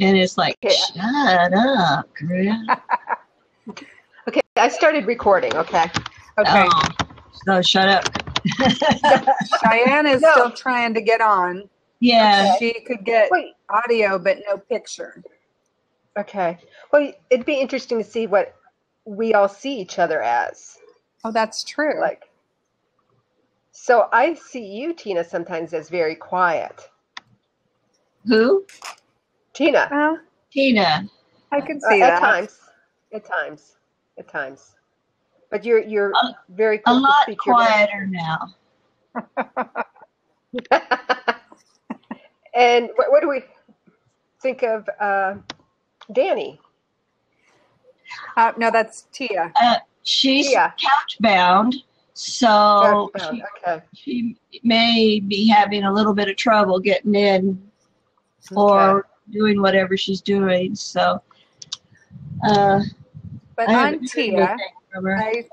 And it's like, shut up, Chris. Okay, I started recording, okay? Okay. Oh, so shut up. Cheyenne is still trying to get on. Yeah. She could get audio, but no picture. Okay. Well, it'd be interesting to see what we all see each other as. Oh, that's true. Like, so I see you, Tina, sometimes as very quiet. Who? Tina. Tina. I can see that. At times. But you're very quick a lot to speak quieter now. And what do we think of Dani? No, that's Tia. She's couch bound, so she may be having a little bit of trouble getting in or doing whatever she's doing. So, but on Tia, I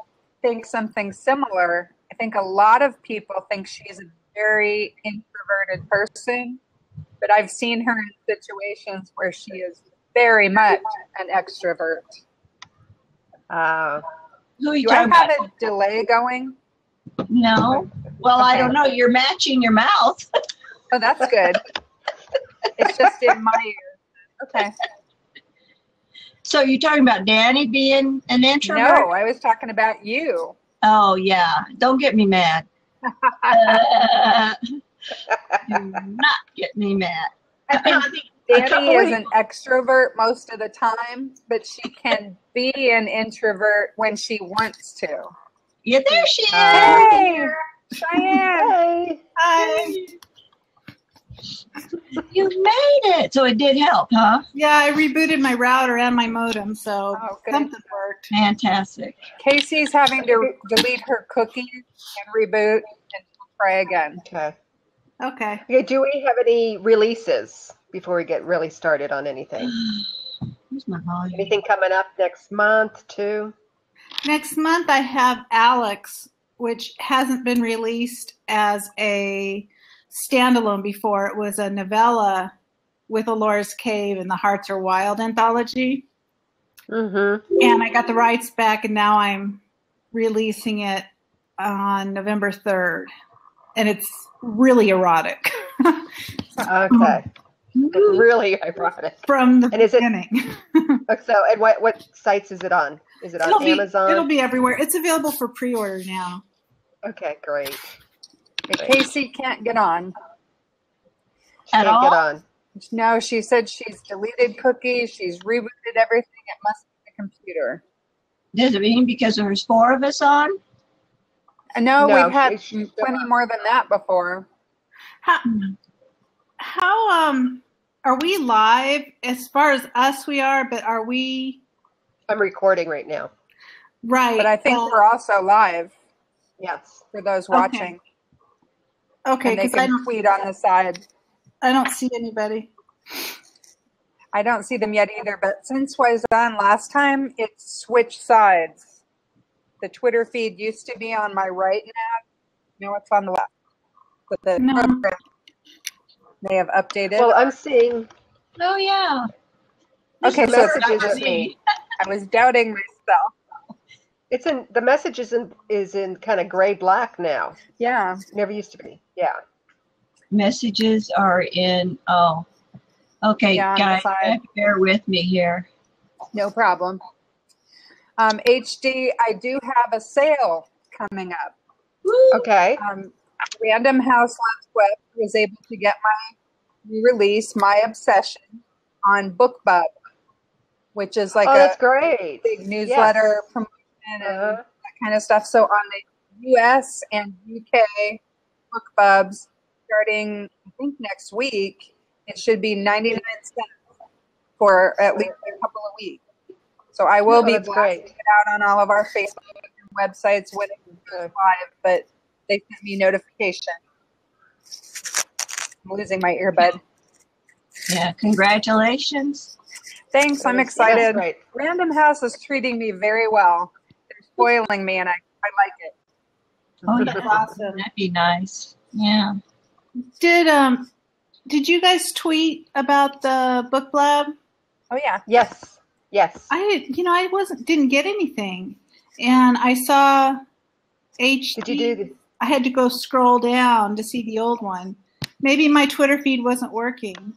think something similar. I think a lot of people think she's a very introverted person, but I've seen her in situations where she is very much an extrovert. Who are you Do I talking have about? a delay going? No. Well, I don't know. You're matching your mouth. Oh, that's good. It's just in my ear. Okay. So you're talking about Dani being an introvert? No, I was talking about you. Oh, yeah. Don't get me mad. Do not get me mad. I think Dani is an extrovert most of the time, but she can be an introvert when she wants to. Yeah, there she is. Hey, Cheyenne. Hey. Hi. You made it. So it did help, huh? Yeah, I rebooted my router and my modem, so something worked. Fantastic. Casey's having to delete her cookies and reboot and try again. Okay. Okay, do we have any releases before we get really started on anything? Where's my volume? Anything coming up next month, too? Next month I have Alex, which hasn't been released as a standalone before. It was a novella with Alora's Cave and the Hearts Are Wild anthology. Mm-hmm. And I got the rights back, and now I'm releasing it on November 3rd. And it's really erotic. Okay. It's really erotic. From the beginning. So, and what sites is it on? Is it on Amazon? It'll be everywhere. It's available for pre-order now. Okay, great. Casey can't get on. At all? Get on. No, she said she's deleted cookies. She's rebooted everything. It must be the computer. Does it mean because there's 4 of us on? No, we've had plenty more than that before. How are we live? As far as us, we are, but are we? I'm recording right now. Right. But I think we're also live. Yes. For those watching. Okay, because they can tweet on the side. I don't see anybody. I don't see them yet either, but since I was on last time, it's switched sides. The Twitter feed used to be on my right now. It's on the left. But the program they have updated. Well, I'm seeing. Oh, yeah. Okay, so it's just me. I was doubting myself. It's in the message is in kind of gray black now. Yeah. Never used to be. Yeah. Messages are in. Oh. Okay, guys, you have to bear with me here. No problem. HD, I do have a sale coming up. Woo. Okay. Random House Labs Web was able to get my release, My Obsession, on BookBub, which is like that's great. Big newsletter promotion and that kind of stuff. So on the US and UK BookBubs, starting I think next week, it should be 99 cents for at least a couple of weeks. So I will be blasting it out on all of our Facebook and websites when it's live, but they sent me notification. I'm losing my earbud. Yeah, congratulations. Thanks, I'm excited. Right. Random House is treating me very well. They're spoiling me, and I like it. Oh, that's awesome. That'd be nice. Yeah. Did Did you guys tweet about the book Blab? Oh yeah. Yes. I didn't get anything, and I saw HD. Did you do? I had to go scroll down to see the old one. Maybe my Twitter feed wasn't working.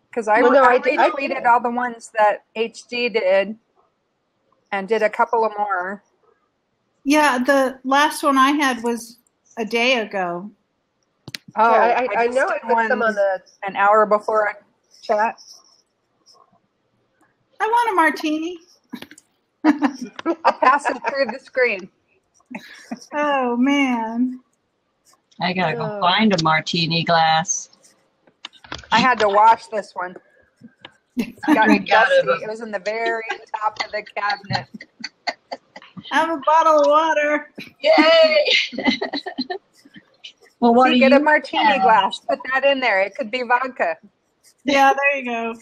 Because I retweeted all the ones that HD did, and did a couple of more. Yeah, the last one I had was a day ago. Oh, yeah, I know I put some on an hour before I chat. I want a martini. I'll pass it through the screen. Oh, man. I gotta go find a martini glass. I had to wash this one. It got dusty. it. It was in the very top of the cabinet. Have a bottle of water. Yay! Well, what do you get a martini glass? Put that in there. It could be vodka. Yeah, there you go.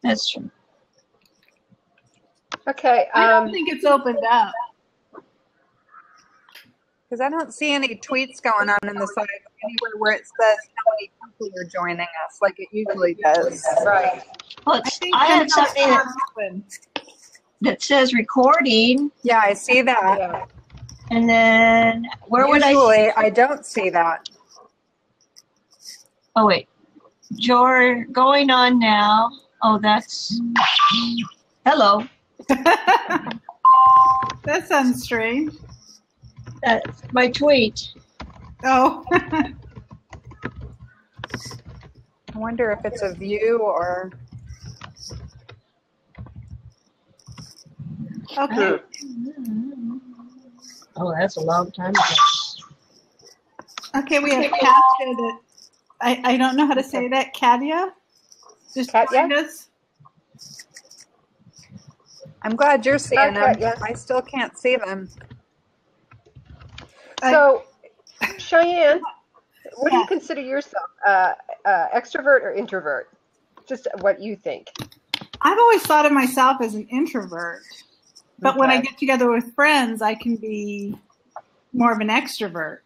That's true. Okay. I don't think it's opened up. Because I don't see any tweets going on in the side anywhere where it says how many people are joining us, like it usually does. Right. Well, I had something that says recording. Yeah, I see that. Yeah. And then where would Usually, I don't see that. Oh, wait. You're going on now. Oh, that's... Hello. That sounds strange. That's my tweet. Oh. I wonder if it's a view or... Okay. Oh, that's a long time ago. Okay, we have Katya that... I don't know how to say that. Katya? Just Katya? us. I'm glad you're seeing them. Katya. I still can't see them. So, Cheyenne, what do you consider yourself? Extrovert or introvert? Just what you think. I've always thought of myself as an introvert. But when I get together with friends, I can be more of an extrovert.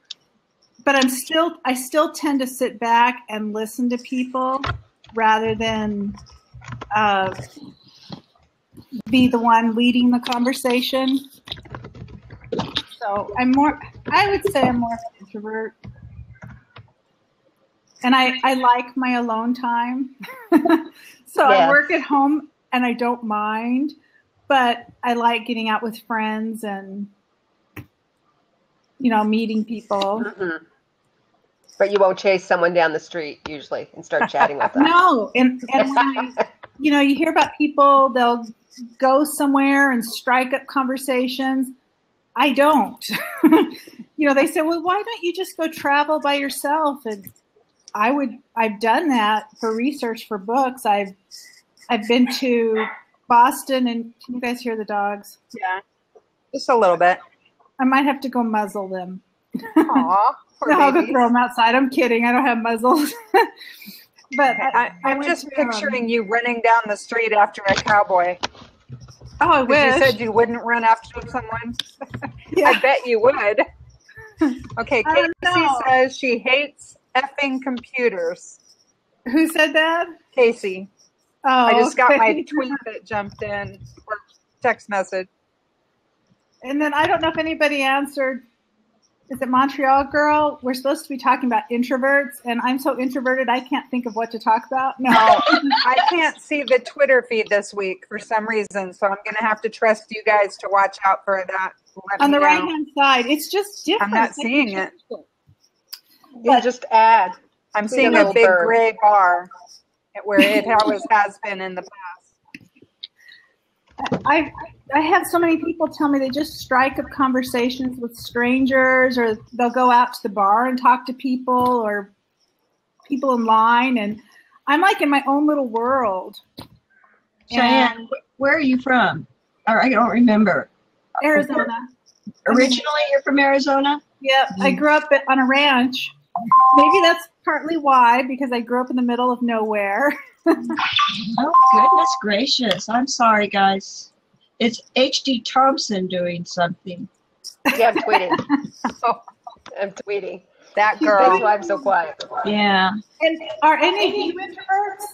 But I still tend to sit back and listen to people rather than be the one leading the conversation. So I would say I'm more of an introvert. And I like my alone time. So I work at home and I don't mind. But I like getting out with friends and, meeting people. Mm-hmm. But you won't chase someone down the street usually and start chatting with them. No. And when you hear about people, they'll go somewhere and strike up conversations. I don't. They say, well, why don't you just go travel by yourself? And I've done that for research for books. I've been to Boston, and can you guys hear the dogs? Yeah, just a little bit. I might have to go muzzle them. Aw, no, I'll go throw them outside. I'm kidding. I don't have muzzles. But I'm just picturing you running down the street after a cowboy. Oh, I wish. You said you wouldn't run after someone. Yeah. I bet you would. Okay, Casey says she hates effing computers. Who said that? Casey. Oh, I just got my tweet that jumped in, or text message. And then I don't know if anybody answered. Is it Montreal Girl? We're supposed to be talking about introverts, and I'm so introverted I can't think of what to talk about. No, I can't see the Twitter feed this week for some reason, so I'm going to have to trust you guys to watch out for that. On the right-hand side, it's just different. I'm not seeing it. Yeah, just add. I'm seeing a big gray bar where it always has been in the past. I have so many people tell me they just strike up conversations with strangers, or they'll go out to the bar and talk to people, or people in line, and I'm like in my own little world. Cheyenne, where are you from? Or I don't remember. Arizona. Originally, you're from Arizona? Yep. I grew up on a ranch. Maybe that's partly why, because I grew up in the middle of nowhere. Oh, goodness gracious. I'm sorry, guys. It's HD Thomson doing something. Yeah, I'm tweeting. I'm tweeting. That girl. That's why I'm so quiet. Yeah. And are any of you introverts?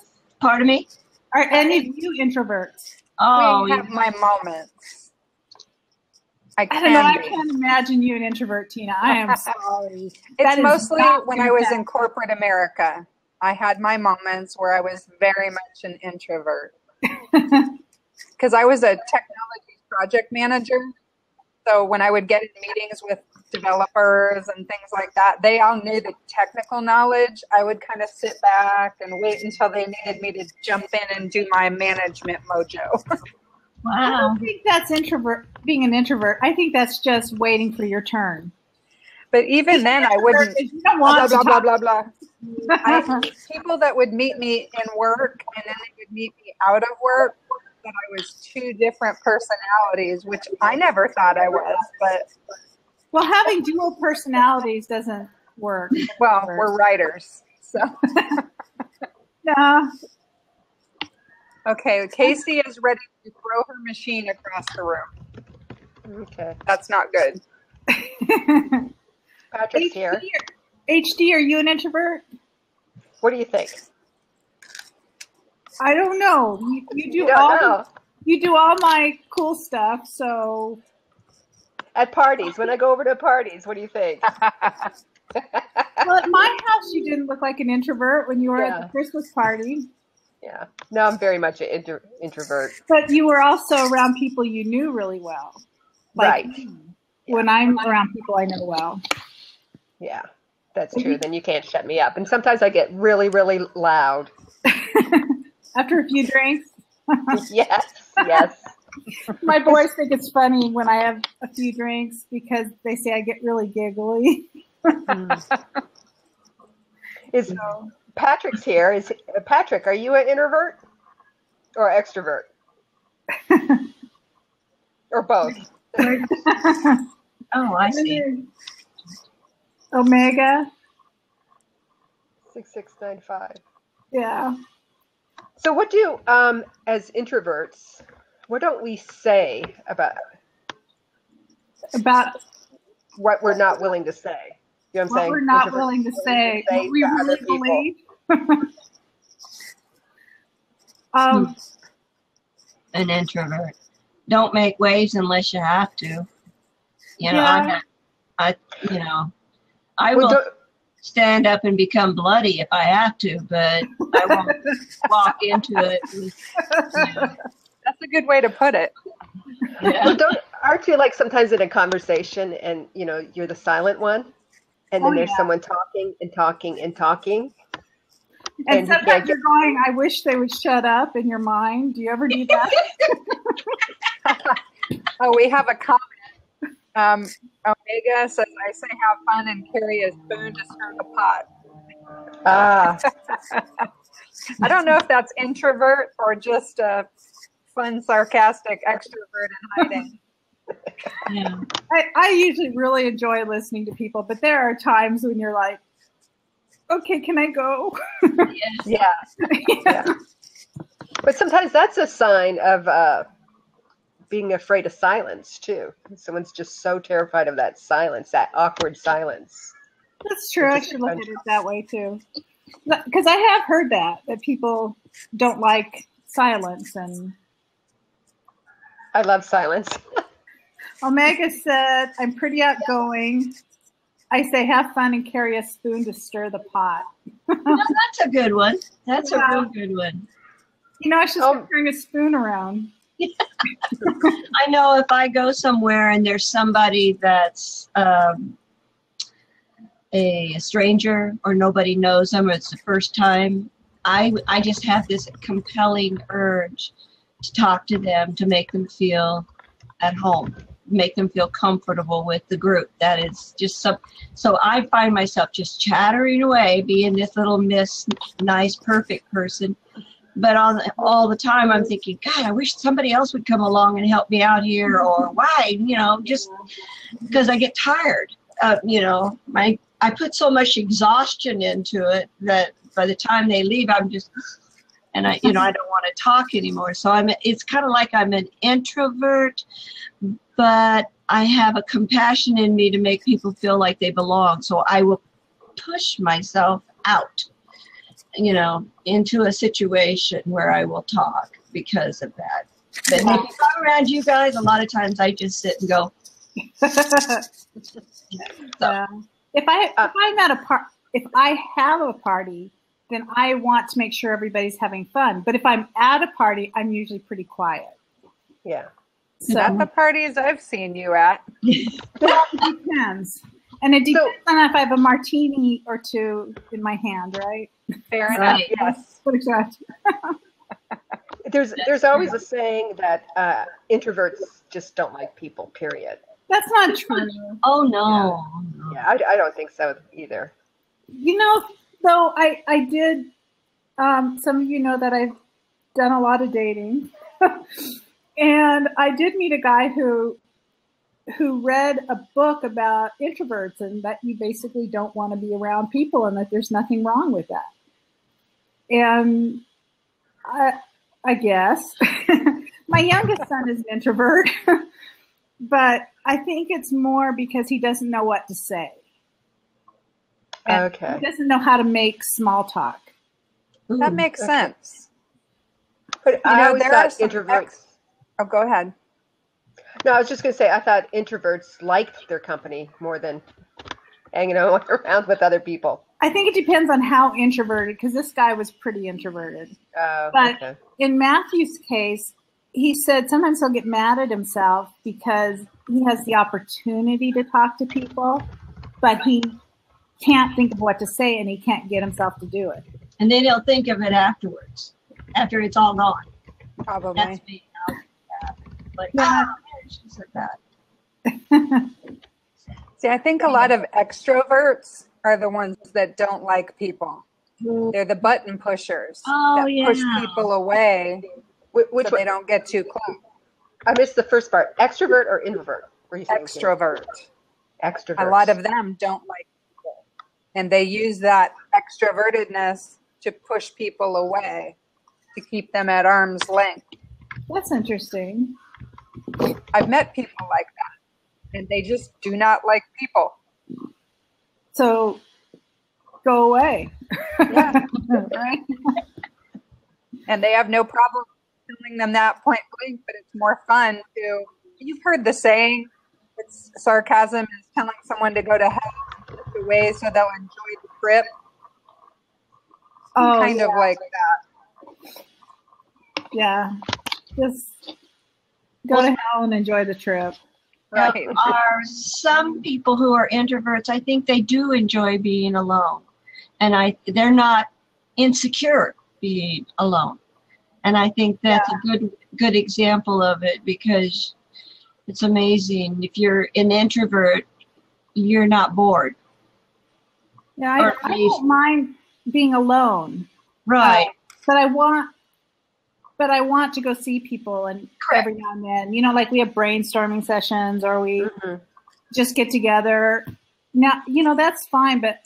Pardon me? Are any of you introverts? Oh, We have my moments. I don't know. I can't imagine you an introvert, Tina. I am sorry. It's mostly when I was in corporate America. I had my moments where I was very much an introvert. Because I was a technology project manager. So when I would get in meetings with developers and things like that, they all knew the technical knowledge. I would kind of sit back and wait until they needed me to jump in and do my management mojo. Wow. I don't think that's being an introvert. I think that's just waiting for your turn. But even then, I wouldn't. You don't want blah, blah, blah, blah, blah. People that would meet me in work and then they would meet me out of work, that I was two different personalities, which I never thought I was. But well, having dual personalities doesn't work. Well, we're writers, so. Yeah. Okay, Casey is ready to throw her machine across the room. Okay. That's not good. Patrick's here. HD, are you an introvert? What do you think? I don't know. You do all my cool stuff, so. At parties, when I go over to parties, what do you think? Well, at my house, you didn't look like an introvert when you were at the Christmas party. Yeah. No, I'm very much an introvert. But you were also around people you knew really well. Like right. When I'm around people I know well. Yeah, that's true. Then you can't shut me up. And sometimes I get really, really loud. After a few drinks? Yes. My boys think it's funny when I have a few drinks because they say I get really giggly. Patrick's here. Patrick, are you an introvert or extrovert? Or both? Oh, I see. Omega? 6695. Yeah. So what do, as introverts, what don't we say about what we're not willing to say? You know what I'm saying? We're not willing to say what we really believe. An introvert. Don't make waves unless you have to. You know, I will stand up and become bloody if I have to, but I won't walk into it. That's a good way to put it. Yeah. Well, aren't you like sometimes in a conversation and, you know, you're the silent one? And then there's someone talking and talking and talking. And sometimes you're going, I wish they would shut up in your mind. Do you ever do that? Oh, we have a comment. Omega says, I say have fun and carry a spoon to stir the pot. I don't know if that's introvert or just a fun, sarcastic extrovert in hiding. Yeah. I usually really enjoy listening to people, but there are times when you're like, okay, can I go? Yeah. But sometimes that's a sign of being afraid of silence, too. Someone's just so terrified of that silence, that awkward silence. That's true. I should look at it that way, too. Because I have heard that people don't like silence. And I love silence. Omega said, I'm pretty outgoing. I say have fun and carry a spoon to stir the pot. No, that's a good one. That's a real good one. You know, I should start carrying a spoon around. I know if I go somewhere and there's somebody that's a stranger or nobody knows them or it's the first time, I just have this compelling urge to talk to them, to make them feel at home, make them feel comfortable with the group. That is just so I find myself just chattering away, being this little nice, perfect person. But all the time I'm thinking, God, I wish somebody else would come along and help me out here, or why, just because I get tired. I put so much exhaustion into it that by the time they leave, I'm just, and I don't want to talk anymore. So it's kind of like I'm an introvert, but I have a compassion in me to make people feel like they belong. So I will push myself out, you know, into a situation where I will talk because of that. But if I'm around you guys, a lot of times I just sit and go. Yeah. If I'm at if I have a party, then I want to make sure everybody's having fun. But if I'm at a party, I'm usually pretty quiet. Yeah. So At the parties I've seen you at. well, it depends. And it depends on if I have a martini or two in my hand, right? Fair enough. Right. Yes. What exactly? There's always a saying that introverts just don't like people, period. That's not true. Oh, no. Yeah, I don't think so either. You know, though, I did, some of you know that I've done a lot of dating. And I did meet a guy who read a book about introverts and that you basically don't want to be around people and that there's nothing wrong with that. And I guess my youngest son is an introvert, but I think it's more because he doesn't know what to say. And Okay. he doesn't know how to make small talk. That makes sense. But I always there are thought some introverts. Oh, go ahead. No, I was just going to say, I thought introverts liked their company more than hanging around with other people. I think it depends on how introverted, because this guy was pretty introverted. But Okay. in Matthew's case, he said sometimes he'll get mad at himself because he has the opportunity to talk to people, but he can't think of what to say and he can't get himself to do it. And then he'll think of it afterwards, after it's all gone. Probably. That's me. Like, Yeah. she said that. See, I think a lot of extroverts are the ones that don't like people. They're the button pushers Oh, that yeah. push people away Which so one? they don't get too close. I missed the first part. Extrovert or introvert? Were you saying Extrovert. Extrovert. A lot of them don't like people. And they use that extrovertedness to push people away, to keep them at arm's length. That's interesting. I've met people like that, and they just do not like people. So go away. Yeah. Right? And they have no problem telling them that point blank, but it's more fun to, you've heard the saying, it's sarcasm is telling someone to go to hell and push away so they'll enjoy the trip. Oh, Kind of like that. Yeah. Just go to hell and enjoy the trip. Now, Right. are some people who are introverts, I think they do enjoy being alone. And they're not insecure being alone. And I think that's a good example of it, because it's amazing. If you're an introvert, you're not bored. Yeah, I don't mind being alone. Right. But I want to go see people, and every now and then, you know, like we have brainstorming sessions or we just get together. Now, you know, that's fine, but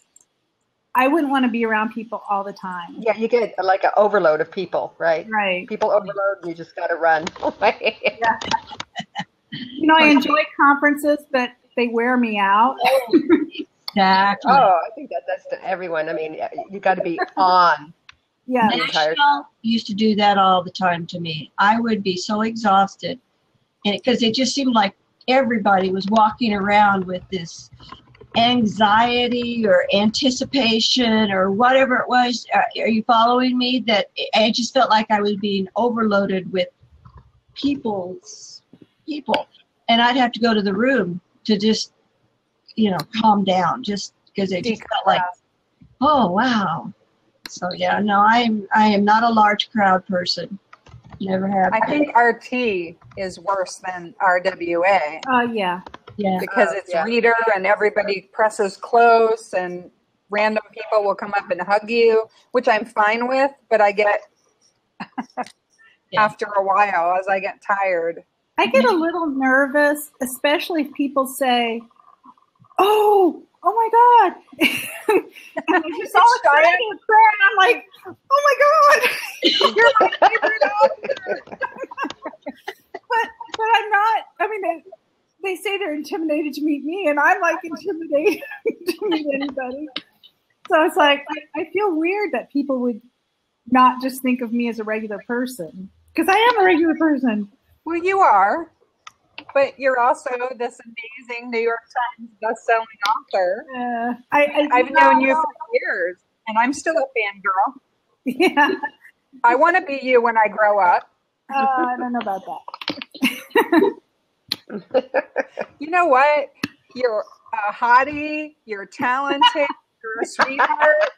I wouldn't want to be around people all the time. Yeah, you get like an overload of people, right? Right. People overload and you just got to run. Yeah. You know, I enjoy conferences, but they wear me out. Exactly. Oh, I think that's to everyone. I mean, you got to be on. Yeah. Nashville used to do that all the time to me. I would be so exhausted, and because it just seemed like everybody was walking around with this anxiety or anticipation or whatever it was. Are you following me? That I just felt like I was being overloaded with people, and I'd have to go to the room to just, you know, calm down, just because it just felt like, oh wow. So yeah, no, I am not a large crowd person. Never have. I think RT is worse than RWA. Yeah. Yeah. Because it's reader and everybody presses close and random people will come up and hug you, which I'm fine with, but I get after a while as I get tired. I get a little nervous, especially if people say, oh my God. And they're just all excited. And I'm like, oh my God, you're my favorite author. But I'm not, I mean, they say they're intimidated to meet me, and I'm like intimidated to meet anybody. So it's like, I feel weird that people would not just think of me as a regular person. Because I am a regular person. Well, you are. But you're also this amazing New York Times best-selling author. I've known you for years, and I'm still a fangirl. Yeah. I want to be you when I grow up. I don't know about that. You know what? You're a hottie. You're talented. You're a sweetheart.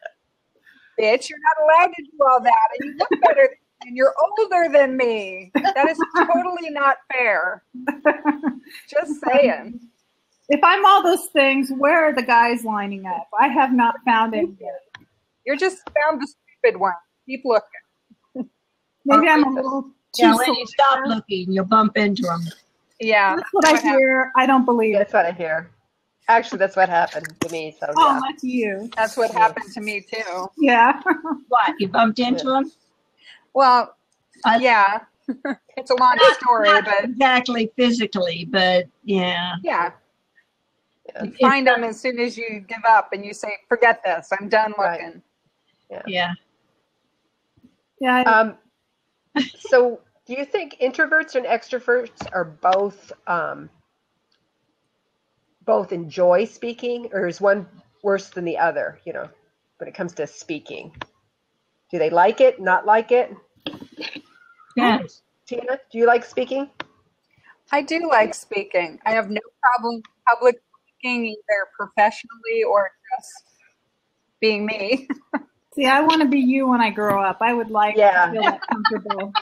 Bitch, you're not allowed to do all that. And you look better than me, and you're older than me. That is totally not fair. Just saying. If I'm all those things, where are the guys lining up? I have not found it yet. You just found the stupid one. Keep looking. Maybe I'm a little too when you stop looking, you'll bump into them. Yeah. That's what I hear. I don't believe it. That's what I hear. Actually, that's what happened to me. So oh, not to you. That's what happened to me too. Yeah. What? You bumped into him? Well, yeah. It's a long story, but exactly physically, but yeah. Yeah. You find them as soon as you give up and you say, "Forget this. I'm done looking." Right. Yeah. Yeah. So, do you think introverts and extroverts are both enjoy speaking, or is one worse than the other? You know, when it comes to speaking, do they like it? Not like it? Yes. Tina, do you like speaking? I do like speaking. I have no problem public speaking, either professionally or just being me. See, I want to be you when I grow up. I would like to feel that comfortable.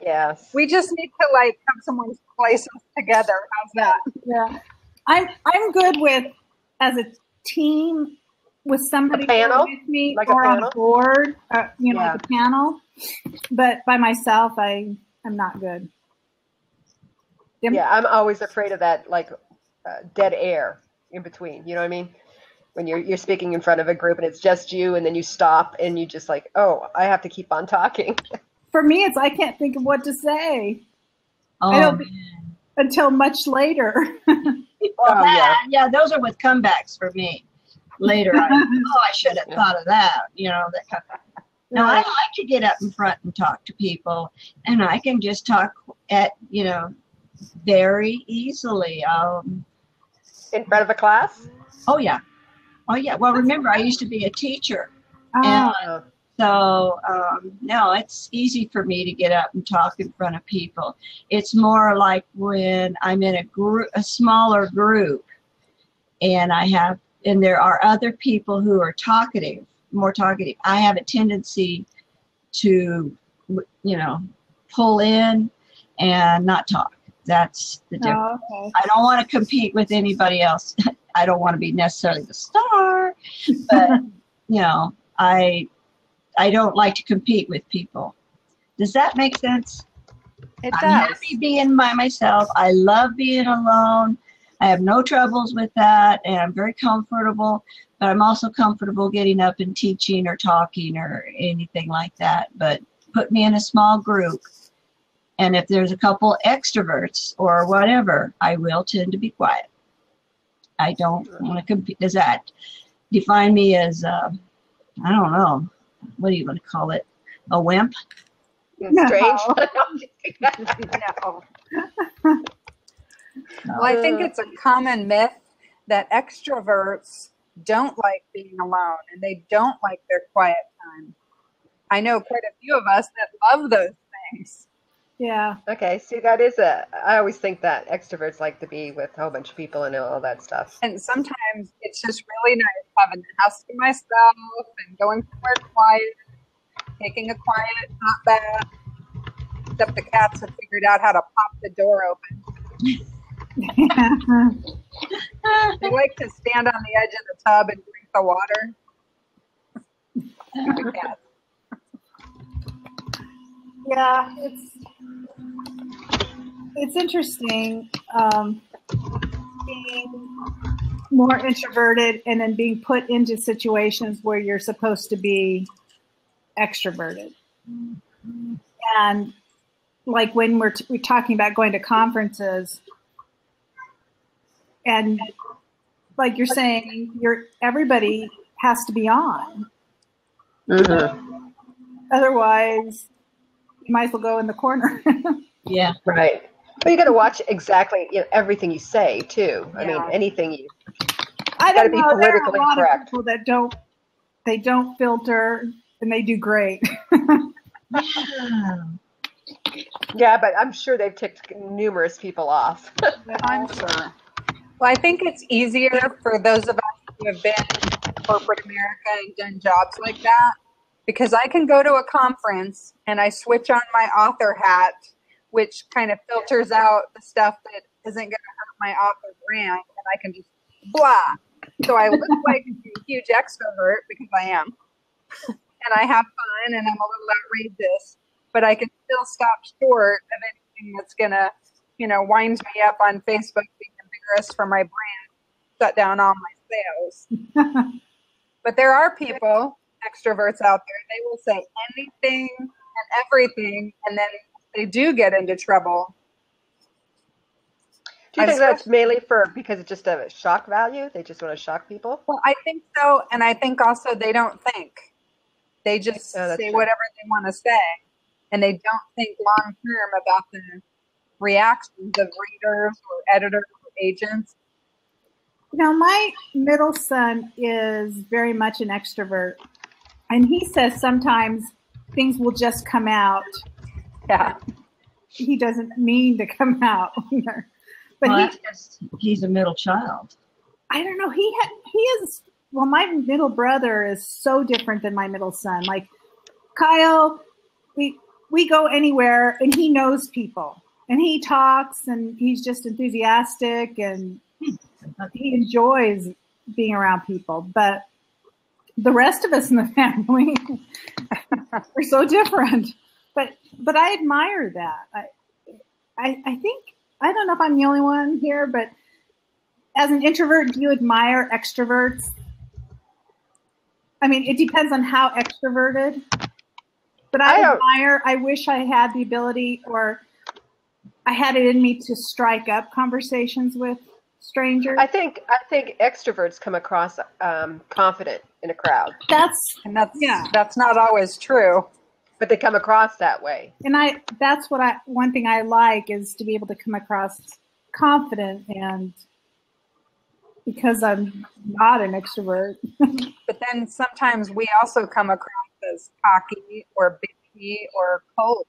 Yes. We just need to come someone's places together. How's that? Yeah. I'm good with, as a team, with somebody with me or on a board, like a panel. But by myself, I'm not good. Yeah, I'm always afraid of that, dead air in between. You know what I mean? When you're speaking in front of a group and it's just you, and then you stop and you just I have to keep on talking. For me, it's I can't think of what to say. Oh, until much later. Those are with comebacks for me. Later, I should have thought of that. That kind of. Now, I like to get up in front and talk to people, and I can just talk very easily. In front of a class? Oh, yeah. Well, remember, I used to be a teacher. Oh. And so, no, it's easy for me to get up and talk in front of people. It's more like when I'm in a smaller group, and there are other people who are more talkative. I have a tendency to, pull in and not talk. That's the difference. Oh, okay. I don't want to compete with anybody else. I don't want to be necessarily the star, but, I don't like to compete with people. Does that make sense? It does. I'm happy being by myself. I love being alone. I have no troubles with that, and I'm very comfortable, but I'm also comfortable getting up and teaching or talking or anything like that. But put me in a small group, and if there's a couple extroverts or whatever, I will tend to be quiet. I don't want to compete. Does that define me as, I don't know, what do you want to call it? A wimp? Strange. No. Well, I think it's a common myth that extroverts don't like being alone and they don't like their quiet time. I know quite a few of us that love those things. Yeah. Okay, see, I always think that extroverts like to be with a whole bunch of people and all that stuff. And sometimes it's just really nice having the house to myself and going somewhere quiet, taking a quiet hot bath. Except the cats have figured out how to pop the door open. They like to stand on the edge of the tub and drink the water. The cats. Yeah, it's interesting being more introverted and then being put into situations where you're supposed to be extroverted. And like when we're talking about going to conferences, and like you're saying, everybody has to be on. Mm-hmm. Otherwise, you might as well go in the corner. Yeah. Right. Well, you got to watch exactly everything you say too. I mean, anything you. I don't know. There are a lot correct. of people that don't filter, and they do great. Yeah, but I'm sure they've ticked numerous people off. I'm sure. Well, I think it's easier for those of us who have been in corporate America and done jobs like that, because I can go to a conference and I switch on my author hat, which kind of filters out the stuff that isn't going to hurt my author brand, and I can just blah. So I look like a huge extrovert because I am, and I have fun, and I'm a little outrageous, but I can still stop short of anything that's going to, wind me up on Facebook being embarrassed for my brand, shut down all my sales. But there are people, extroverts out there, they will say anything and everything, and then they do get into trouble. Do you think that's mainly because it's just a shock value? They just want to shock people? Well, I think so, and I think also they don't think. They just say true. whatever they want to say, and they don't think long term about the reactions of readers or editors or agents. My middle son is very much an extrovert, and he says sometimes things will just come out. Yeah. He doesn't mean to come out. But he's a middle child. I don't know. He is. Well, my middle brother is so different than my middle son. Like Kyle, we go anywhere and he knows people and he talks and he's just enthusiastic and he enjoys being around people. But the rest of us in the family are so different. But I admire that. I think. I don't know if I'm the only one here, but as an introvert, do you admire extroverts? I mean, it depends on how extroverted. But I wish I had the ability, or I had it in me to strike up conversations with strangers. I think extroverts come across confident in a crowd. That's not always true. But they come across that way. And one thing I like is to be able to come across confident, and because I'm not an extrovert. But then sometimes we also come across as cocky or bitchy or cold.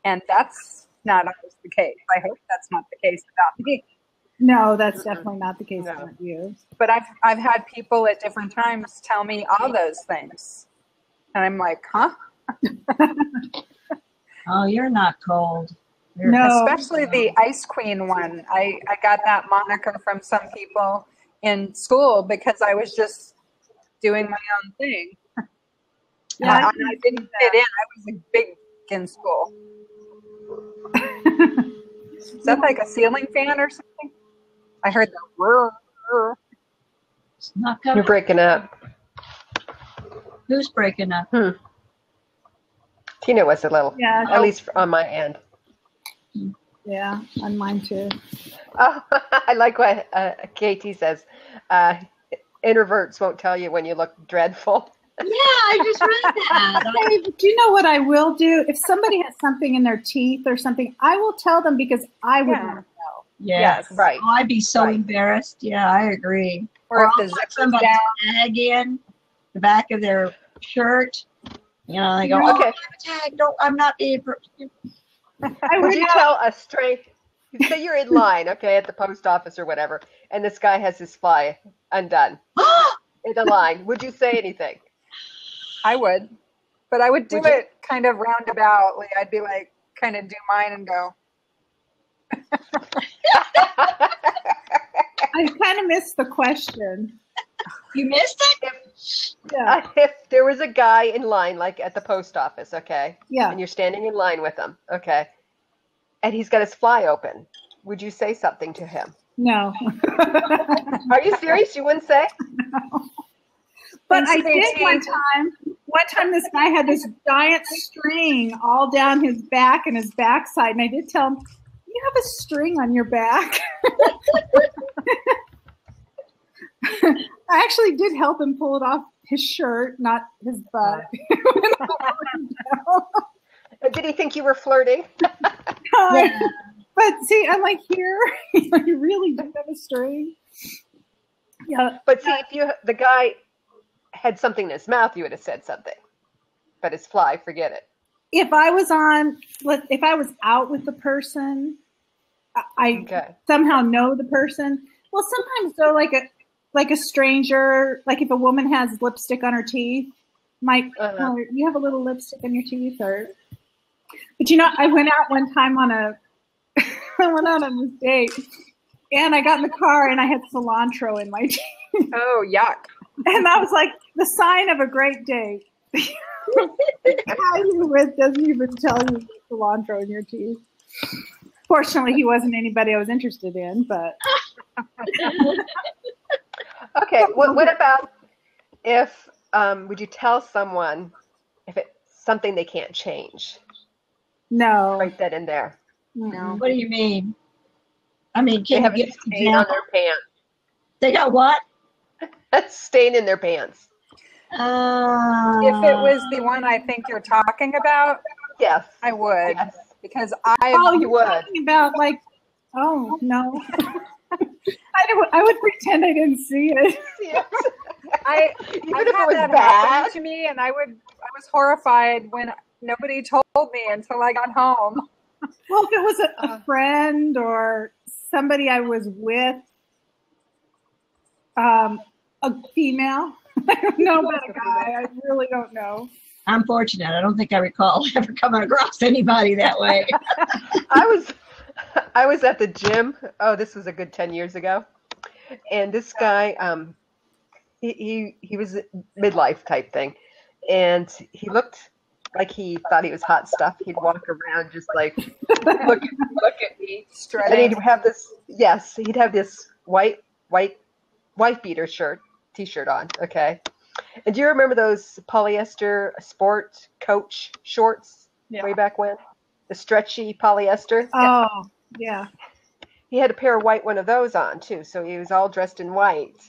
And that's not always the case. I hope that's not the case about me. No, that's definitely not the case about you. But I've had people at different times tell me all those things. And I'm like, huh? Oh, you're not cold. No, especially the Ice Queen one. I got that moniker from some people in school because I was just doing my own thing. Yeah, and I didn't fit in. I was a big in school. Is that like a ceiling fan or something? I heard the whir. It's not coming. You're breaking up. Who's breaking up? Tina was a little, at least on my end. Yeah, on mine too. Oh, I like what KT says. Introverts won't tell you when you look dreadful. Yeah, I just read that. Do you know what I will do? If somebody has something in their teeth or something, I will tell them because I would want to know. Yes, right. Oh, I'd be so embarrassed. Yeah, I agree. Or if I'll put somebody's tag in the back of their shirt. They go, okay. Tag. No, I'm not being. Would you tell a stray? Say you're in line, okay, at the post office or whatever, and this guy has his fly undone in the line. Would you say anything? I would, but I would do it kind of roundaboutly. I'd be like, kind of do mine and go. I kind of missed the question. You missed it? If there was a guy in line, like at the post office, okay? Yeah. And you're standing in line with him, okay? And he's got his fly open. Would you say something to him? No. Are you serious? You wouldn't say? No. But I did one time. One time this guy had this giant string all down his back and his backside. And I did tell him, you have a string on your back. I actually did help him pull it off his shirt, not his butt. Did he think you were flirting? Yeah. But see, I'm like, here, you really do have a string. Yeah. But see, if the guy had something in his mouth, you would have said something. But his fly, forget it. If I was out with the person, I somehow know the person. Well, sometimes though, like a stranger, like if a woman has lipstick on her teeth, you have a little lipstick on your teeth, or. But I went out one time on a date, and I got in the car and I had cilantro in my teeth. Oh, yuck! And I was like, the sign of a great date. The guy you're with doesn't even tell you cilantro in your teeth. Fortunately, he wasn't anybody I was interested in, but. Okay, what about if, would you tell someone if it's something they can't change? No. Write that in there. No. What do you mean? I mean, They have a stain on their pants. They got what? A stain in their pants. If it was the one I think you're talking about, yes, I would. Yes. Because you would. Talking about oh no. I would pretend I didn't see it. Yes. I Even had if it was that bad happen to me, and I was horrified when nobody told me until I got home. Well, if it was a friend or somebody I was with, a female. I don't know about a guy. I really don't know. I'm fortunate. I don't think I recall ever coming across anybody that way. I was at the gym. Oh, this was a good 10 years ago. And this guy, he was midlife type thing. And he looked like he thought he was hot stuff. He'd walk around just like, look at me. And he'd have this white beater t-shirt on, okay? And do you remember those polyester sport coach shorts way back when? The stretchy polyester? Oh, yeah. He had a pair of one of those on, too, so he was all dressed in white.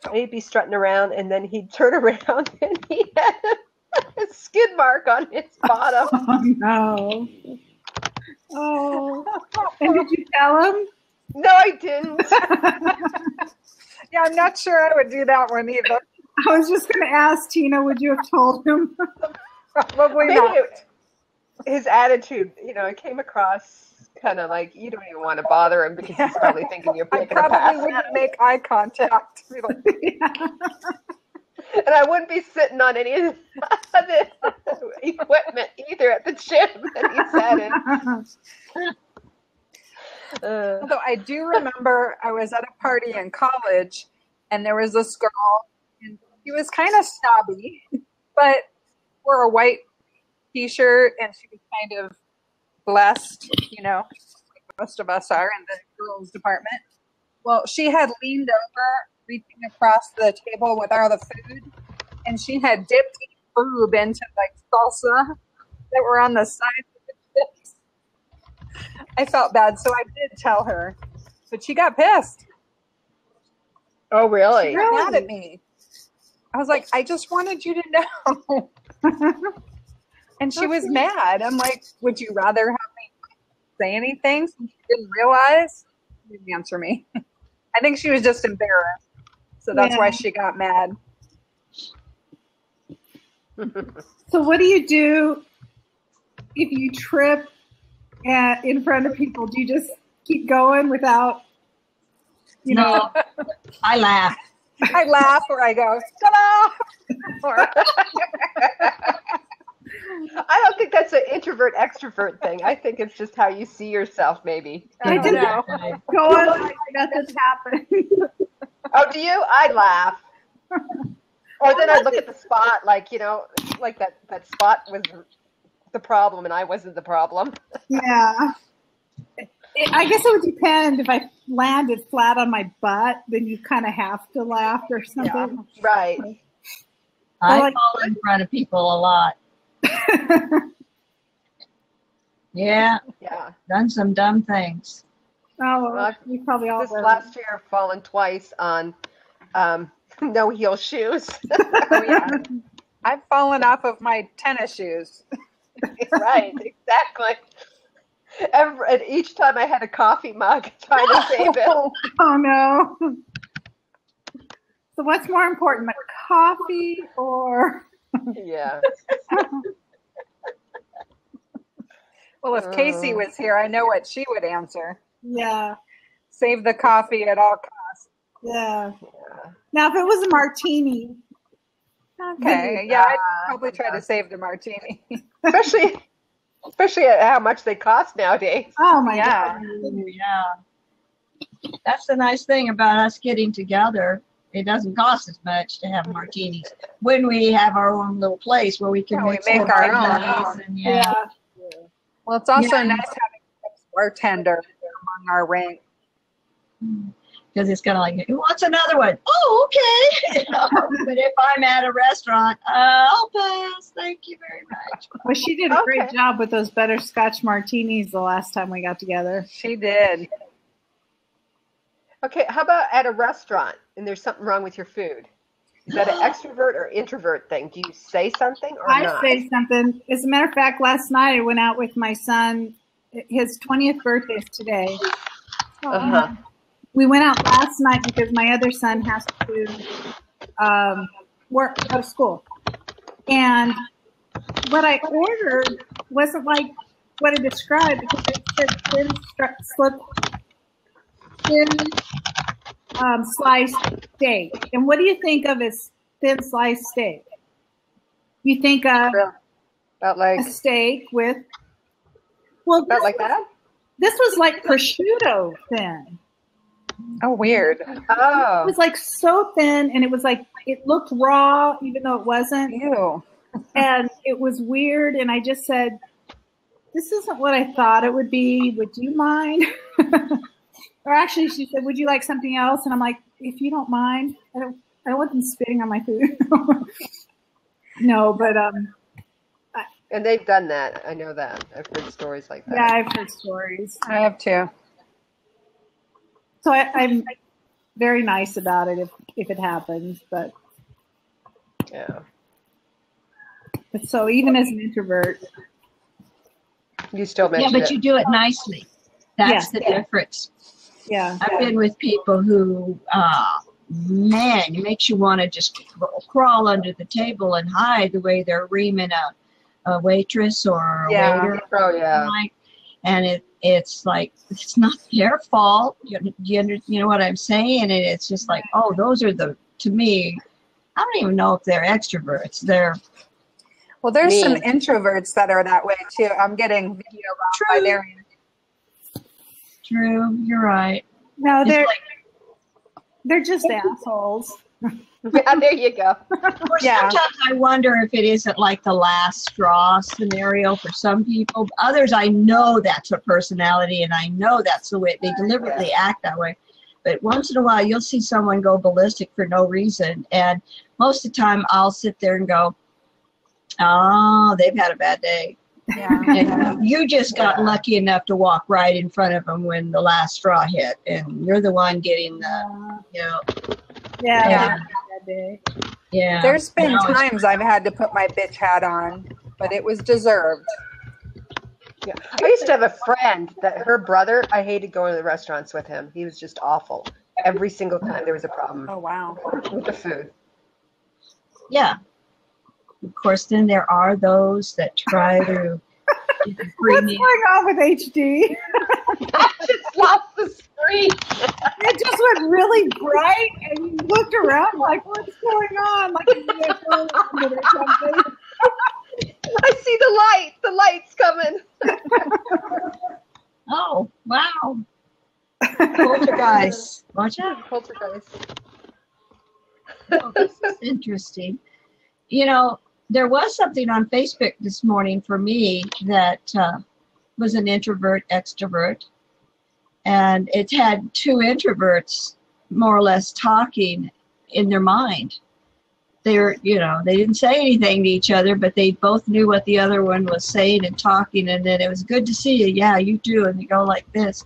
And he'd be strutting around, and then he'd turn around, and he had a skid mark on his bottom. Oh, no. Oh. And did you tell him? No, I didn't. Yeah, I'm not sure I would do that one either. I was just going to ask Tina, would you have told him? Probably not. His attitude, it came across kind of like you don't even want to bother him because he's probably thinking you're picking a pass. I probably wouldn't make eye contact. And I wouldn't be sitting on any of the equipment either at the gym that he sat in. Although I do remember I was at a party in college, and there was this girl, and she was kind of snobby, but wore a white t-shirt, and she was kind of blessed, like most of us are in the girls department. Well, she had leaned over, reaching across the table with all the food, and she had dipped boob into salsa that were on the sides of the chips. I felt bad, so I did tell her, but she got pissed. Oh, really? She got mad at me. I was like, I just wanted you to know. And she was mad. I'm like, would you rather have me say anything since you didn't realize? She didn't answer me. I think she was just embarrassed. So that's why she got mad. So what do you do if you trip in front of people? Do you just keep going without, No, I laugh. I laugh or I go, ta-da! I don't think that's an introvert-extrovert thing. I think it's just how you see yourself, maybe. I don't know. Go on, nothing's happened. Oh, do you? I laugh. Or then I look at the spot, like that spot was the problem and I wasn't the problem. Yeah. I guess it would depend. If I landed flat on my butt, then you kind of have to laugh or something. Yeah, right. I fall in front of people a lot. Yeah. Done some dumb things. Oh, well, you probably all this last year I've fallen twice on no-heel shoes. Oh, yeah. I've fallen off of my tennis shoes. Right, exactly. And each time I had a coffee mug trying to save it. Oh no. So what's more important, coffee or? Yeah. Well, if Kayce was here, I know what she would answer. Yeah. Save the coffee at all costs. Yeah. Now, if it was a martini. Okay. Yeah, I'd probably try to save the martini. Especially at how much they cost nowadays. Oh my Yeah. God. Yeah. That's the nice thing about us getting together. It doesn't cost as much to have martinis when we have our own little place where we can we mix make the our right own. things and yeah. Well, it's also Yeah. nice having a bartender among our rank. Because it's kind of like, who wants another one? Oh, okay. You know, but if I'm at a restaurant, I'll pass. Thank you very much. Well, she did a great job with those butterscotch martinis the last time we got together. She did. Okay, how about at a restaurant and there's something wrong with your food? Is that an extrovert or introvert thing? Do you say something or not? I say something. As a matter of fact, last night I went out with my son. His 20th birthday is today. Uh-huh. We went out last night because my other son has to go to school. And what I ordered wasn't like what I described because it said thin sliced steak. And what do you think of as thin sliced steak? You think of About like a steak with about like that? This was like prosciutto thin. Oh, weird. Oh. It was like so thin, and it was like it looked raw, even though it wasn't. Ew. And it was weird. And I just said, "This isn't what I thought it would be. Would you mind?" Or actually, she said, "Would you like something else?" And I'm like, "If you don't mind, I don't want them spitting on my food." No, but And they've done that. I know that. I've heard stories like that. yeah, I've heard stories. I have too. So I'm very nice about it if it happens, but Yeah. so even as an introvert, You still mention Yeah, but it. you do it nicely. That's the difference. yeah. I've been with people who, man, it makes you want to just crawl under the table and hide the way they're reaming a waitress or a waiter. Oh, yeah. And it's like, it's not their fault. You know what I'm saying? And it's just like, oh, those are to me, I don't even know if they're extroverts. Well, there's Me. some introverts that are that way too. I'm getting video about my area. True, you're right. No, It's they're just assholes. Yeah, there you go. Yeah. Sometimes I wonder if it isn't like the last straw scenario for some people. Others, I know that's a personality, and I know that's the way they deliberately act that way. But once in a while, you'll see someone go ballistic for no reason, and most of the time, I'll sit there and go, "Oh, they've had a bad day." Yeah. And you just got lucky enough to walk right in front of them when the last straw hit, and you're the one getting the, Yeah. yeah. There's been times I've had to put my bitch hat on, but it was deserved. Yeah. I used to have a friend that her brother, I hated going to the restaurants with him. He was just awful. Every single time there was a problem Oh, wow. with the food. Yeah. Of course, then there are those that try to What's going on with HD? I just lost the screen. It just went really bright, and you looked around like, "What's going on?" Like a UFO or something. I see the light. The light's coming. Oh, wow. Poltergeist. Watch out. Poltergeist. Oh, this is interesting. You know, there was something on Facebook this morning for me that was an introvert, extrovert. And it had two introverts more or less talking in their mind. they didn't say anything to each other, but they both knew what the other one was saying and talking, and then it was good to see you. Yeah, you too. And they go like this.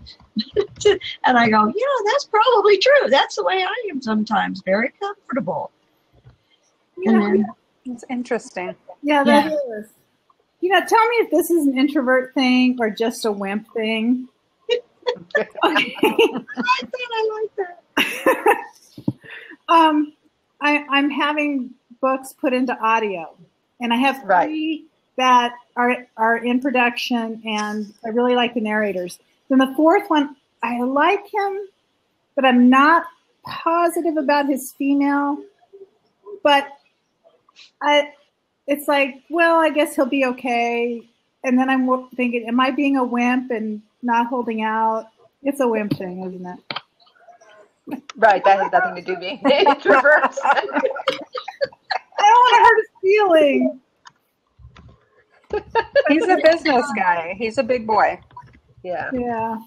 And I go, that's probably true. That's the way I am sometimes. Very comfortable. It's interesting. Yeah, that is. Tell me if this is an introvert thing or just a wimp thing. Okay. I like that. I'm having books put into audio, and I have 3 that are in production, and I really like the narrators. Then the 4th one, I like him, but I'm not positive about his female. But it's like, well, I guess he'll be okay. And then I'm thinking, am I being a wimp and not holding out? It's a wimp thing, isn't it? Right, that has nothing to do with being introverts. I don't want to hurt his feelings. He's a business guy. He's a big boy. Yeah. Yeah.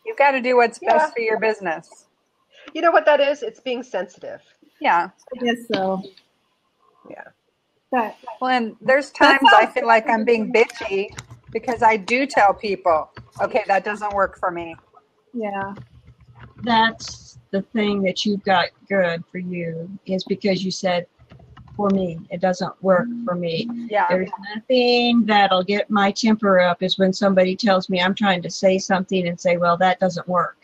You've got to do what's best for your business. You know what that is? It's being sensitive. Yeah. I guess so. Yeah. But, well, and there's times I feel like I'm being bitchy because I do tell people, okay, that doesn't work for me. Yeah. That's the thing that you've got good for you, is because you said, for me, it doesn't work for me. Yeah. There's nothing that'll get my temper up is when somebody tells me I'm trying to say something and say, well, that doesn't work.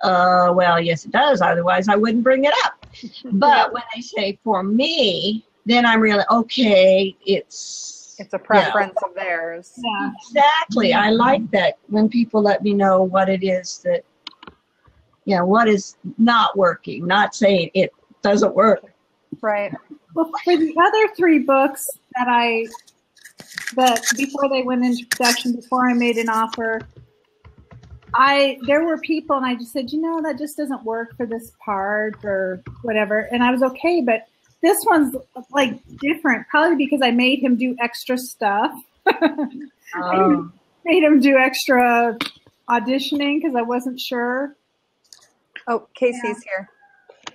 Well, yes, it does. Otherwise, I wouldn't bring it up. But when they say for me, then I'm really, okay, it's a preference of theirs. Yeah. Exactly. I like that when people let me know what it is that, what is not working, not saying it doesn't work. Right. Well, for the other 3 books that before they went into production, before I made an offer, there were people, and I just said, that just doesn't work for this part or whatever, and I was okay, but this one's like different, probably because I made him do extra stuff. I made him do extra auditioning because I wasn't sure. Oh, Casey's here.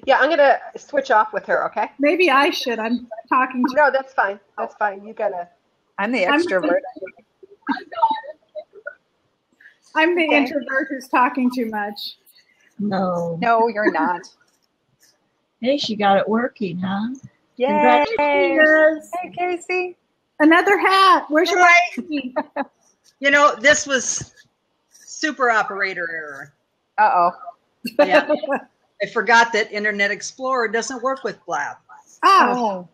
Yeah, I'm going to switch off with her, okay? Maybe I should. I'm talking to No, that's fine. That's fine. You got to. I'm the extrovert. I'm the introvert who's talking too much. No. No, you're not. Hey, she got it working, huh? Yay! Congratulations. Hey, Casey. Another hat. Where's your hat? This was super operator error. Uh-oh. Yeah. I forgot that Internet Explorer doesn't work with Blab. Oh.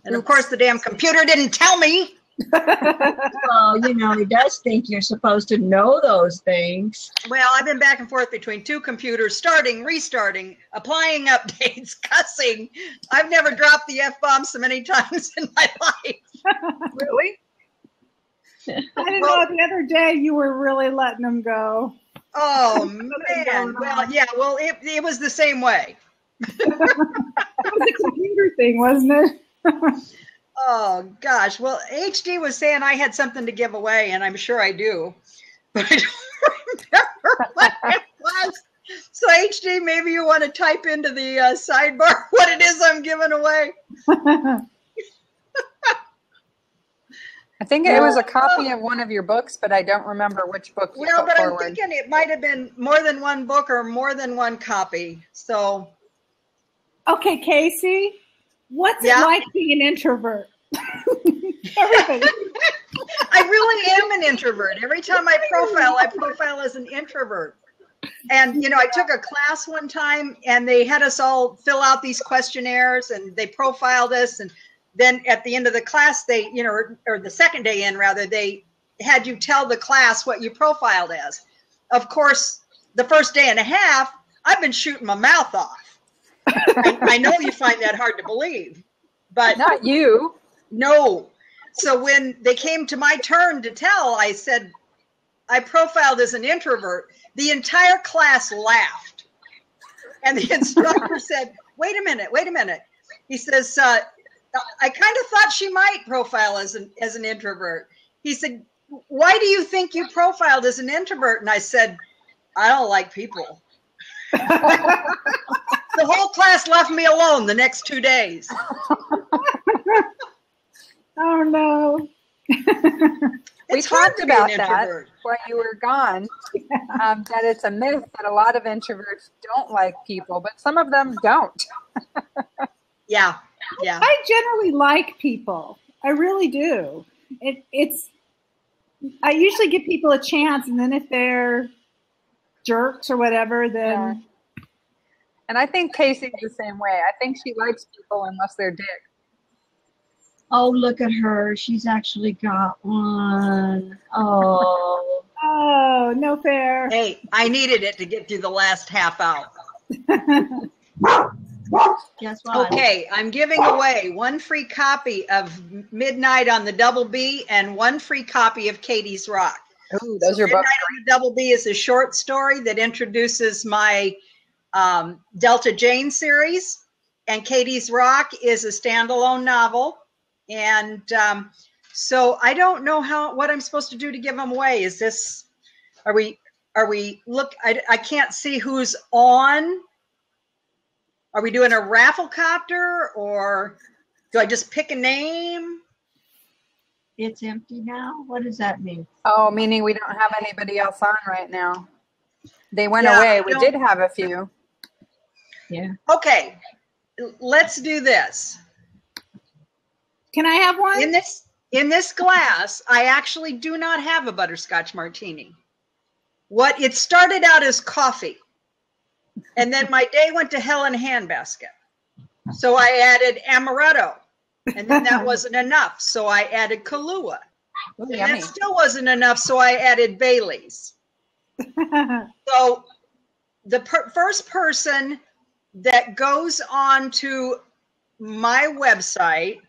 And of course, the damn computer didn't tell me. Well, he does think you're supposed to know those things. Well, I've been back and forth between 2 computers, starting, restarting, applying updates, cussing. I've never dropped the F-bomb so many times in my life. Really? I didn't know the other day you were really letting them go. Oh, man. Well, yeah, it was the same way. It was a computer thing, wasn't it? Oh, gosh. Well, HD was saying I had something to give away, and I'm sure I do. But I don't remember what it was. So, HD, maybe you want to type into the sidebar what it is I'm giving away. I think it was a copy of one of your books, but I don't remember which book you put forward. I'm thinking it might have been more than one book or more than one copy. So, okay, Casey, what's it like being an introvert? I really am an introvert. Every time I profile as an introvert. And, I took a class one time, and they had us all fill out these questionnaires, and they profiled us, and then at the end of the class, they, or the second day in rather, they had you tell the class what you profiled as. Of course, the first day and a half, I've been shooting my mouth off. I know you find that hard to believe, but not you. No. So when they came to my turn to tell, I said, I profiled as an introvert. The entire class laughed. And the instructor said, wait a minute. He says, I kind of thought she might profile as an introvert. He said, why do you think you profiled as an introvert? And I said, I don't like people. The whole class left me alone the next 2 days. Oh no. We talked about that while you were gone, that it's a myth that a lot of introverts don't like people, but some of them don't. Yeah. I generally like people. I really do. I usually give people a chance, and then if they're jerks or whatever, then. Yeah. And I think Kayce's the same way. I think she likes people unless they're dicks. Oh, look at her. She's actually got one. Oh. Oh, no fair. Hey, I needed it to get through the last half hour. Guess what? Okay, I'm giving away one free copy of Midnight on the Double B and one free copy of Katie's Rock. Ooh, those are both. Midnight on the Double B is a short story that introduces my Delta Jane series, and Katie's Rock is a standalone novel. And so I don't know what I'm supposed to do to give them away. Is this, are we look, I can't see who's on. Are we doing a raffle copter, or do I just pick a name? It's empty now? What does that mean? Oh, meaning we don't have anybody else on right now. They went away. We did have a few. Yeah. Okay, let's do this. Can I have one? In this glass, I actually do not have a butterscotch martini. It started out as coffee, and then my day went to hell in a handbasket. So I added amaretto, and then that wasn't enough. So I added Kahlua, and that still wasn't enough. So I added Bailey's. So the first person that goes on to my website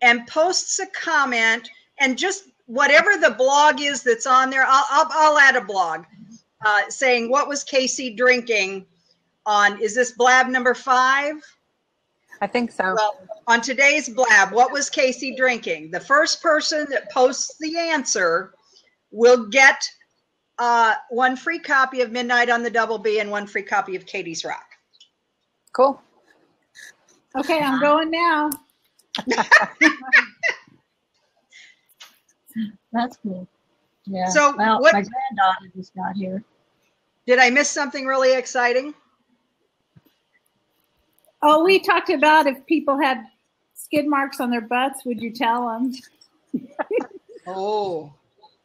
and posts a comment, and just whatever the blog is that's on there, I'll add a blog saying, what was Kayce drinking on, is this Blab number 5? I think so. Well, on today's Blab, what was Kayce drinking? The first person that posts the answer will get one free copy of Midnight on the Double B and one free copy of Katie's Rock. Cool. Okay, I'm going now. That's cool. Yeah. So my granddaughter just got here. Did I miss something really exciting? Oh, we talked about if people had skid marks on their butts, would you tell them? Oh.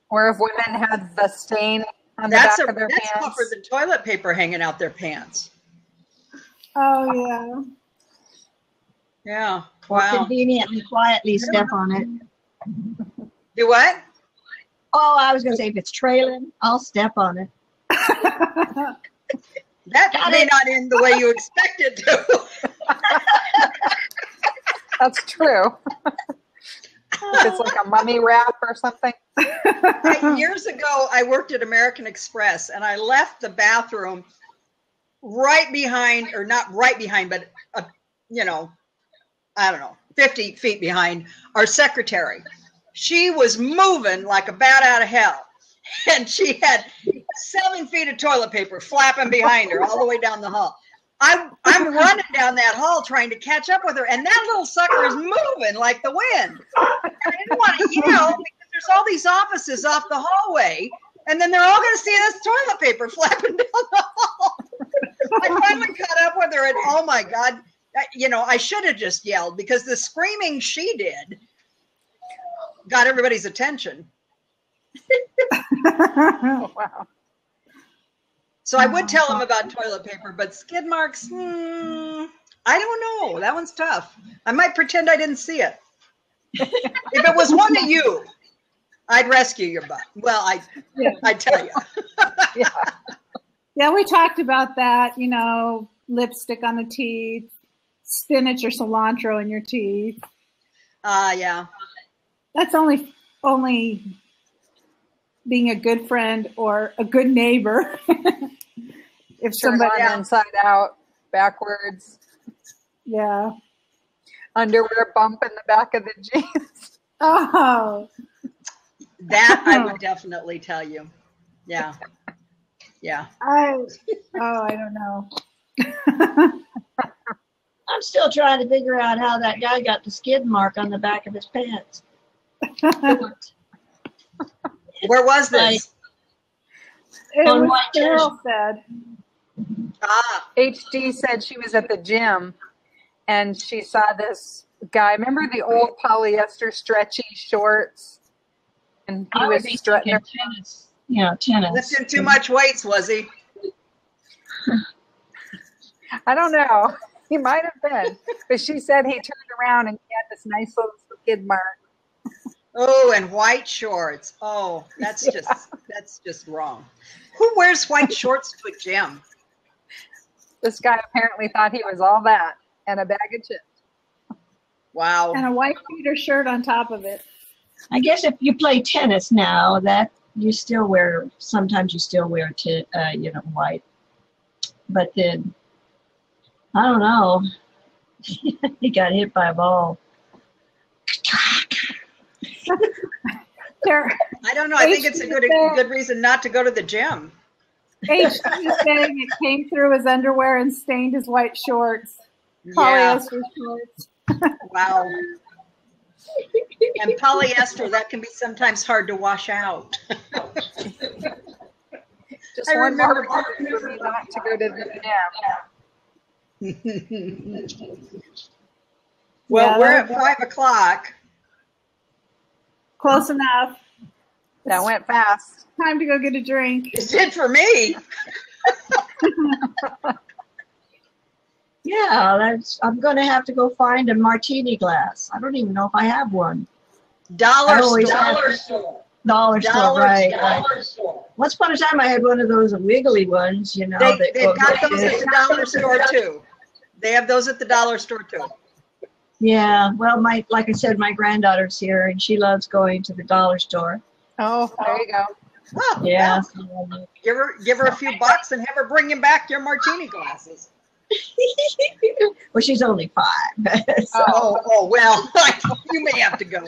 Or if women had the stain on the back of their pants. That's tougher than toilet paper hanging out their pants. Oh, yeah. Yeah. Or wow. Conveniently, quietly step on it. Do what? Oh, I was going to say, if it's trailing, I'll step on it. That may not end the way you expect it to. That's true. If it's like a mummy wrap or something. Years ago, I worked at American Express, and I left the bathroom right behind, or not right behind, but, I don't know, 50 feet behind our secretary. She was moving like a bat out of hell. And she had 7 feet of toilet paper flapping behind her all the way down the hall. I'm running down that hall trying to catch up with her, and that little sucker is moving like the wind. And I didn't want to yell because there's all these offices off the hallway, and then they're all going to see this toilet paper flapping down the hall. I finally caught up with her, and oh my God, I should have just yelled, because the screaming she did got everybody's attention. Wow. So I would tell them about toilet paper, but skid marks, I don't know. That one's tough. I might pretend I didn't see it. If it was one of you, I'd rescue your butt. Well, I'd tell you. Yeah, we talked about that, lipstick on the teeth, spinach or cilantro in your teeth. Yeah. That's only being a good friend or a good neighbor. If somebody inside out, backwards. Yeah. Underwear bump in the back of the jeans. Oh. That I would definitely tell you. Yeah. Yeah. I don't know. I'm still trying to figure out how that guy got the skid mark on the back of his pants. Where was this? It On was White Cheryl said. Ah, HD said she was at the gym and she saw this guy. Remember the old polyester stretchy shorts? And he I would was be strutting. thinking tennis. Yeah, tennis. lifting too much weights, was he? I don't know. He might have been. But she said he turned around and he had this nice little skid mark. Oh, and white shorts. Oh, that's just wrong. Who wears white shorts to a gym? This guy apparently thought he was all that and a bag of chips. Wow. And a white Peter shirt on top of it. I guess if you play tennis now, that you still wear. Sometimes you still wear white. But then, I don't know. He got hit by a ball. I don't know. I think it's a good reason not to go to the gym. HD saying it came through his underwear and stained his white shorts. Yeah. Polyester shorts. Wow. And polyester, that can be sometimes hard to wash out. Just I one more remember- reason for me not to go to the gym. Well, Yeah, we're that at 5 o'clock. Close enough. That went fast. Time to go get a drink. It did for me. Yeah, I'm going to have to go find a martini glass. I don't even know if I have one. Dollar store. store. Dollar store, right. Dollar store. Once upon a time, I had one of those wiggly ones, They've got those at the dollar store too. They have those at the dollar store too. Yeah, well, like I said, my granddaughter's here, and she loves going to the dollar store. Oh, there you go. Oh, Yeah. well, give her a few bucks and have her bring him back your martini glasses. Well, she's only 5. So. Oh, well, you may have to go.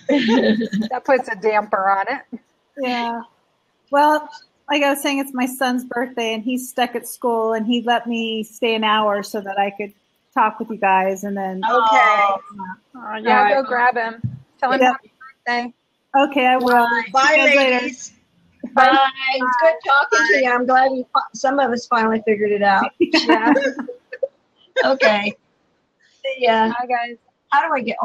That puts a damper on it. Yeah. Well, like I was saying, it's my son's birthday, and he's stuck at school, and he let me stay an hour so that I could talk with you guys, and then. Okay. Yeah, right. go grab him. Tell him Yep. happy birthday. Okay, I will. Bye, See you guys later. ladies. Bye. It's good talking to you. I'm glad some of us finally figured it out. Yeah. Okay. See ya. Bye, guys. How do I get?